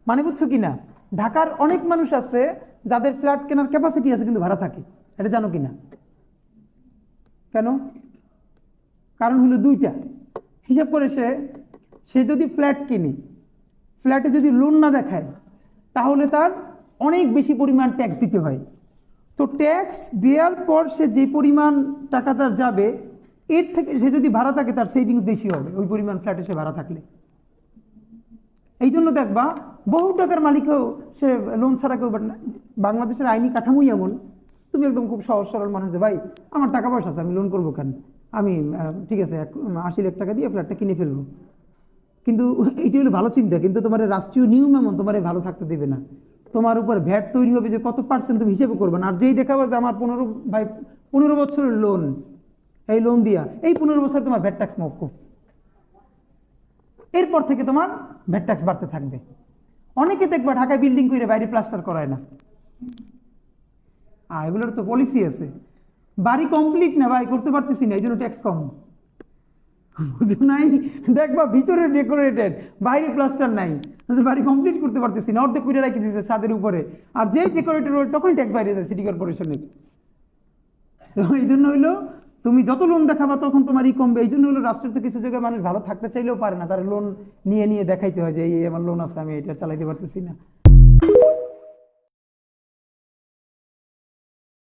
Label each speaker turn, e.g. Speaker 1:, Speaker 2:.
Speaker 1: মানে বুঝছো কিনা? ঢাকার অনেক মানুষ আছে যাদের ফ্ল্যাট কেনার ক্যাপাসিটি আছে কিন্তু ভাড়া থাকে, এটা জানো কিনা? কেন? কারণ হলো দুইটা। হিসাব করে সে যদি ফ্ল্যাট কিনে, ফ্ল্যাটে যদি লোন না দেখায় তাহলে তার অনেক বেশি পরিমাণ ট্যাক্স দিতে হয়। তো ট্যাক্স দেওয়ার পর সে যে পরিমাণ টাকা তার যাবে, এর থেকে সে যদি ভাড়া থাকে তার সেভিংস বেশি হবে ওই পরিমাণ ফ্ল্যাটে সে ভাড়া থাকলে। এই জন্য দেখবা বহু টাকার মালিকও সে লোন ছাড়া কেউ, বাংলাদেশের আইনি কাঠামোই এমন, তুমি একদম খুব সহজ সরল মানুষ যে ভাই আমার টাকা পয়সা আছে, আমি লোন করবো কেন, আমি ঠিক আছে 80 লাখ টাকা দিয়ে ফ্ল্যাটটা কিনে ফেলবো। কিন্তু এইটি হলো ভালো চিন্তা, কিন্তু তোমার রাষ্ট্রীয় নিয়ম এমন তোমার ভালো থাকতে দেবে না। তোমার উপর ভ্যাট তৈরি হবে যে কত পার্সেন্ট তুমি হিসেবে করবে না। আর যেই দেখাবো যে আমার 15 বছরের লোন, এই লোন দিয়া এই 15 বছর তোমার ভ্যাট ট্যাক্স মওকুফ, এরপর থেকে তোমার ভ্যাট ট্যাক্স বাড়তে থাকবে। অনেকে দেখবা ঢাকায় বিল্ডিং করে বাইরে প্লাস্টার করায় না, এগুলোর তো পলিসি আছে, বাড়ি কমপ্লিট না ভাই করতে পারতেছি না এই জন্য ট্যাক্স কম, বুঝো নাই? দেখবা ভিতরে ডেকোরেটেড বাইরে প্লাস্টার নাই, বাড়ি কমপ্লিট করতে পারতেছি না, অর্ধেক করে রাখি দিতেছে ছাদের উপরে, আর যেই ডেকোরেটেড রোড তখনই ট্যাক্স বাইরে যায় সিটি কর্পোরেশনের। তো এই জন্য হইলো তুমি যত লোন দেখাবা তখন তোমারই কমবে। এই জন্য হলো রাষ্ট্রের তো কিছু জায়গায় মানুষ ভালো থাকতে চাইলেও পারে না, তার লোন নিয়ে নিয়ে দেখাইতে হয় যে এই আমার লোন আছে, আমি এটা চালাইতে পারতেছি না।